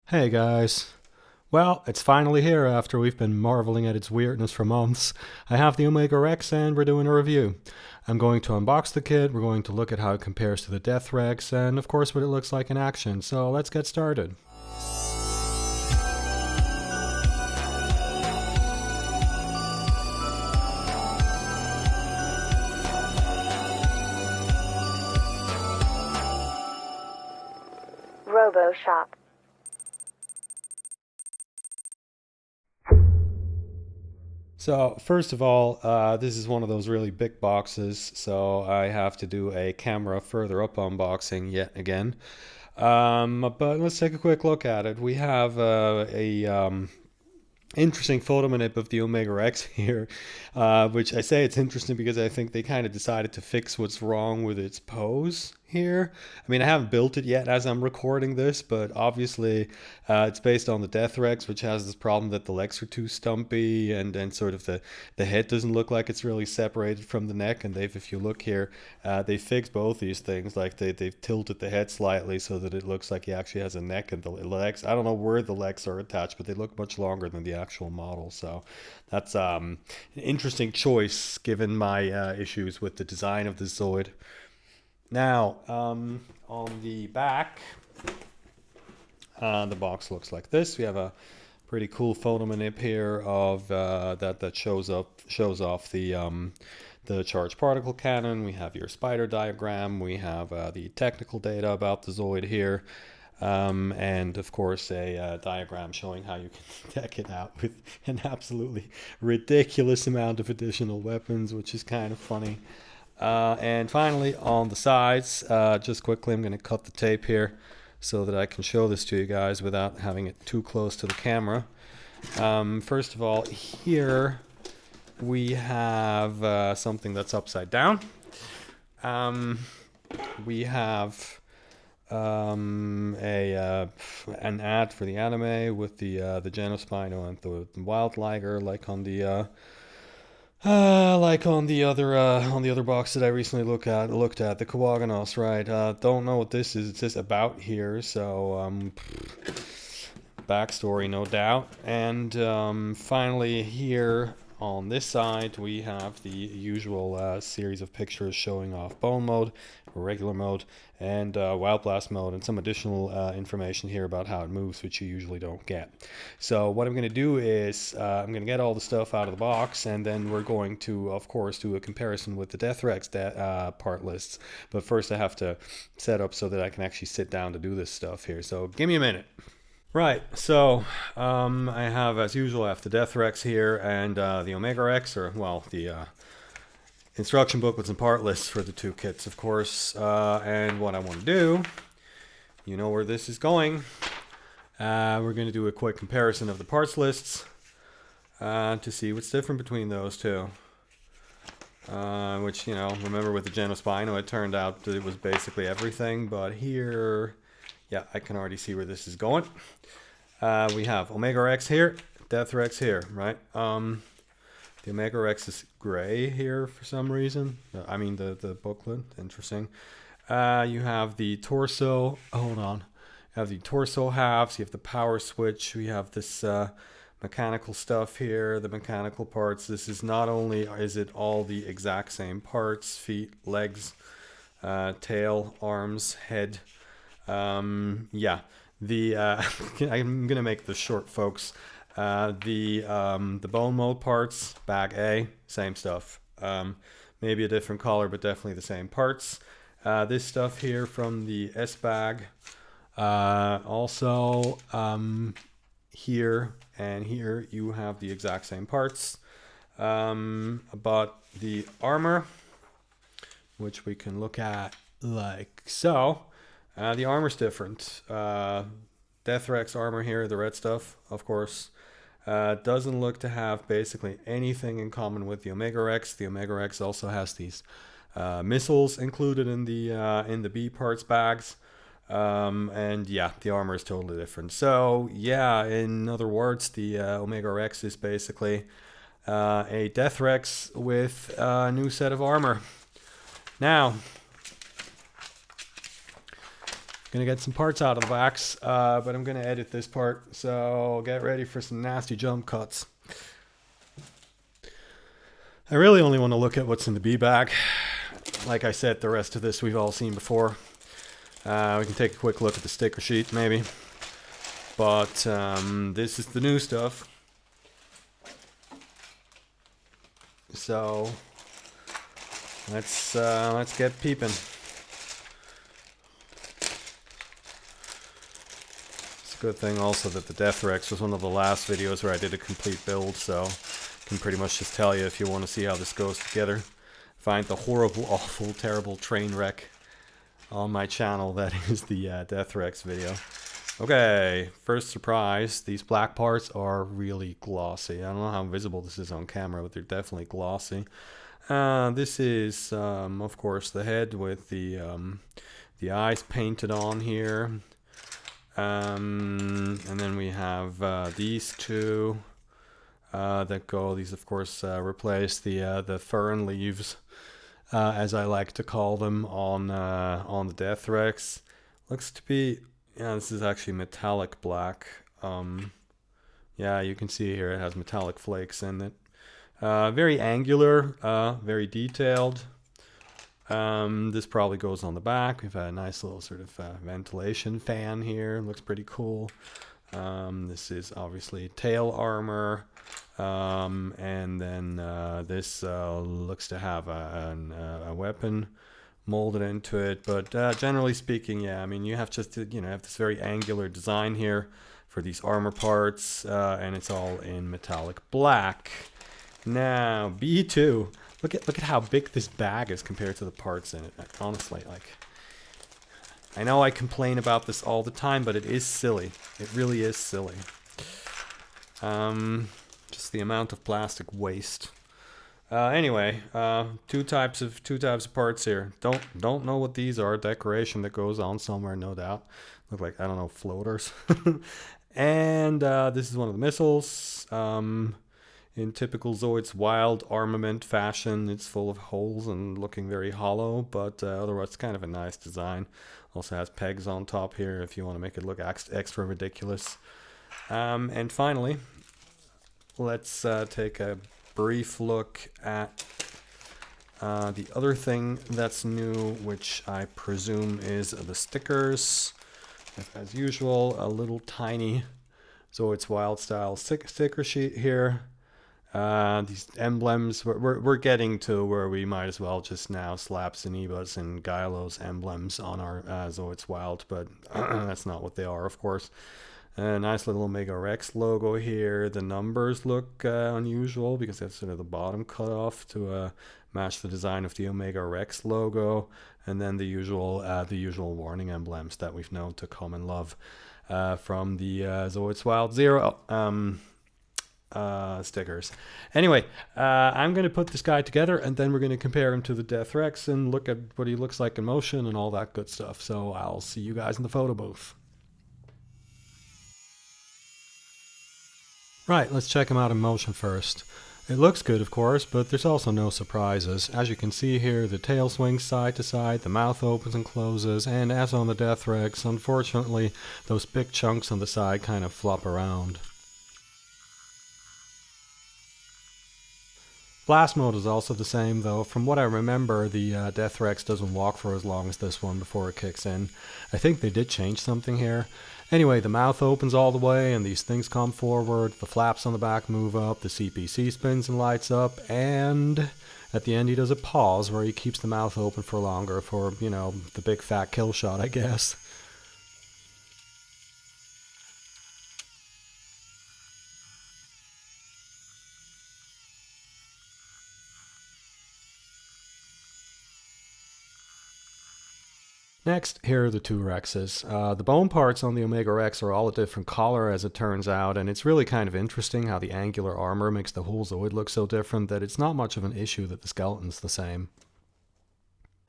Hey guys. Well, it's finally here after we've been marveling at its weirdness for months. I have the Omega Rex and we're doing a review. I'm going to unbox the kit, we're going to look at how it compares to the Death Rex, and of course what it looks like in action. So let's get started. Robo Shop. So, first of all, this is one of those really big boxes, so I have to do a camera further up unboxing yet again. But let's take a quick look at it. We have a interesting photo manip of the Omega Rex here, which I say it's interesting because I think they kind of decided to fix what's wrong with its pose here. I mean, I haven't built it yet as I'm recording this, but obviously it's based on the Death Rex, which has this problem that the legs are too stumpy and sort of the head doesn't look like it's really separated from the neck. And if you look here, they fixed both these things. Like they've tilted the head slightly so that it looks like he actually has a neck, and the legs, I don't know where the legs are attached, but they look much longer than the actual model. So that's an interesting choice given my issues with the design of the Zoid. Now, on the back, the box looks like this. We have a pretty cool photo manip here of that shows off the charged particle cannon. We have your spider diagram. We have the technical data about the Zoid here. And of course a diagram showing how you can deck it out with an absolutely ridiculous amount of additional weapons, which is kind of funny. And finally, on the sides, just quickly, I'm going to cut the tape here so that I can show this to you guys without having it too close to the camera. First of all, here we have something that's upside down. We have an ad for the anime with the Genospino and the Wild Liger, like on the on the other box that I recently looked at the Kawaganos, right? Don't know what this is. It's just about here, so backstory, no doubt. And finally, here on this side, we have the usual series of pictures showing off bone mode, regular mode, and wild blast mode, and some additional information here about how it moves, which you usually don't get. So what I'm going to do is I'm going to get all the stuff out of the box, and then we're going to, of course, do a comparison with the Death Rex part lists. But first I have to set up so that I can actually sit down to do this stuff here. So give me a minute. Right, so I have, as usual, I have the Death Rex here and the Omega Rex, or, well, the instruction booklets and part lists for the two kits, of course. And what I want to do, you know where this is going. We're going to do a quick comparison of the parts lists to see what's different between those two. Which, you know, remember with the Genospino, it turned out that it was basically everything, but here, yeah, I can already see where this is going. We have Omega Rex here, Death Rex here, right? The Omega Rex is gray here for some reason. I mean, the booklet, interesting. You have the torso, hold on. You have the torso halves, you have the power switch, we have this mechanical stuff here, the mechanical parts. This is not only, is it all the exact same parts, feet, legs, tail, arms, head. Yeah, I'm gonna make this short, folks. The bone mold parts, bag A, same stuff. Maybe a different color, but definitely the same parts. This stuff here from the S bag, also here and here you have the exact same parts. But the armor, which we can look at like so. The armor's different. Death Rex armor here, the red stuff, of course, doesn't look to have basically anything in common with the Omega Rex. The Omega Rex also has these missiles included in the B parts bags. And yeah, the armor is totally different. So yeah, in other words, the Omega Rex is basically a Death Rex with a new set of armor. Now, Gonna get some parts out of the backs, but I'm gonna edit this part, so get ready for some nasty jump cuts. I really only want to look at what's in the B bag. Like I said, the rest of this we've all seen before. We can take a quick look at the sticker sheet, maybe. But this is the new stuff. So let's get peeping. Good thing also that the Deathrex was one of the last videos where I did a complete build, so I can pretty much just tell you if you want to see how this goes together. Find the horrible, awful, terrible train wreck on my channel. That is the Deathrex video. Okay, first surprise, these black parts are really glossy. I don't know how visible this is on camera, but they're definitely glossy. This is, of course, the head with the eyes painted on here. And then we have these two that go. These, of course, replace the fern leaves, as I like to call them, on the Deathrex. Looks to be, yeah, this is actually metallic black. Yeah, you can see here it has metallic flakes in it. Very angular, very detailed. This probably goes on the back. We've had a nice little sort of ventilation fan here. Looks pretty cool. This is obviously tail armor. And then this looks to have a weapon molded into it. But generally speaking, yeah, I mean, you have just to, have this very angular design here for these armor parts. And it's all in metallic black. Now, B2. Look at how big this bag is compared to the parts in it. Honestly, like, I know I complain about this all the time, but it is silly. It really is silly. Just the amount of plastic waste. Anyway, two types of parts here. Don't know what these are. Decoration that goes on somewhere, no doubt. Look like, I don't know, floaters. And this is one of the missiles. In typical Zoids wild armament fashion, it's full of holes and looking very hollow, but otherwise it's kind of a nice design. Also has pegs on top here if you want to make it look extra ridiculous. And finally, let's take a brief look at the other thing that's new, which I presume is the stickers. As usual, a little tiny Zoids wild style sticker sheet here. These emblems, we're getting to where we might as well just now slap Zenebas and Gylo's emblems on our Zoids Wild, but that's not what they are, of course. A nice little Omega Rex logo here. The numbers look unusual because that's sort of the bottom cut off to match the design of the Omega Rex logo, and then the usual warning emblems that we've known to come and love from the Zoids Wild Zero. Stickers. Anyway, I'm going to put this guy together and then we're going to compare him to the Deathrex and look at what he looks like in motion and all that good stuff. So I'll see you guys in the photo booth. Right, let's check him out in motion first. It looks good, of course, but there's also no surprises. As you can see here, the tail swings side to side, the mouth opens and closes, and as on the Deathrex, unfortunately, those big chunks on the side kind of flop around. Blast mode is also the same, though. From what I remember, the Deathrex doesn't walk for as long as this one before it kicks in. I think they did change something here. Anyway, the mouth opens all the way and these things come forward, the flaps on the back move up, the CPC spins and lights up, and at the end he does a pause where he keeps the mouth open for longer for, the big fat kill shot, I guess. Next, here are the two Rexes. The bone parts on the Omega Rex are all a different color as it turns out, and it's really kind of interesting how the angular armor makes the whole Zoid look so different that it's not much of an issue that the skeleton's the same.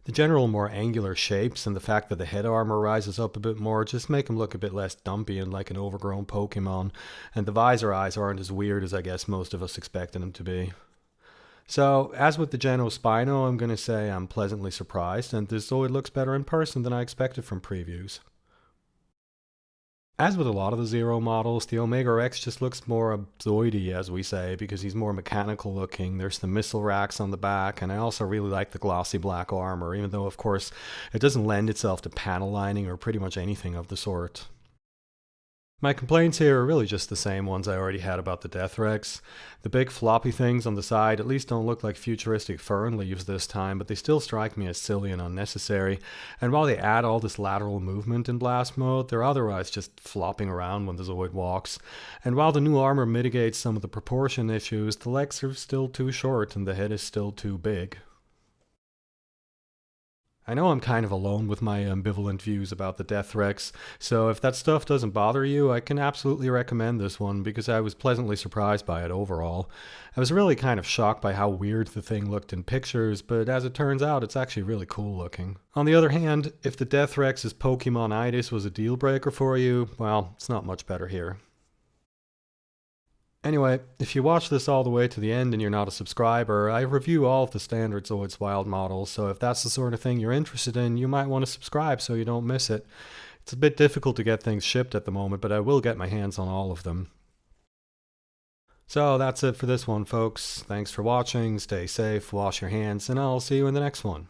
The general more angular shapes and the fact that the head armor rises up a bit more just make him look a bit less dumpy and like an overgrown Pokemon, and the visor eyes aren't as weird as I guess most of us expected them to be. So, as with the Geno Spino, I'm going to say I'm pleasantly surprised, and this Zoid looks better in person than I expected from previews. As with a lot of the Zero models, the Omega Rex just looks more Zoidy, as we say, because he's more mechanical looking. There's the missile racks on the back, and I also really like the glossy black armor, even though, of course, it doesn't lend itself to panel lining or pretty much anything of the sort. My complaints here are really just the same ones I already had about the Death Rex. The big floppy things on the side at least don't look like futuristic fern leaves this time, but they still strike me as silly and unnecessary. And while they add all this lateral movement in blast mode, they're otherwise just flopping around when the Zoid walks. And while the new armor mitigates some of the proportion issues, the legs are still too short and the head is still too big. I know I'm kind of alone with my ambivalent views about the Death Rex, so if that stuff doesn't bother you, I can absolutely recommend this one because I was pleasantly surprised by it overall. I was really kind of shocked by how weird the thing looked in pictures, but as it turns out, it's actually really cool looking. On the other hand, if the Death Rex's Pokemon-itis was a deal breaker for you, well, it's not much better here. Anyway, if you watch this all the way to the end and you're not a subscriber, I review all of the standard Zoids Wild models, so if that's the sort of thing you're interested in, you might want to subscribe so you don't miss it. It's a bit difficult to get things shipped at the moment, but I will get my hands on all of them. So that's it for this one, folks. Thanks for watching, stay safe, wash your hands, and I'll see you in the next one.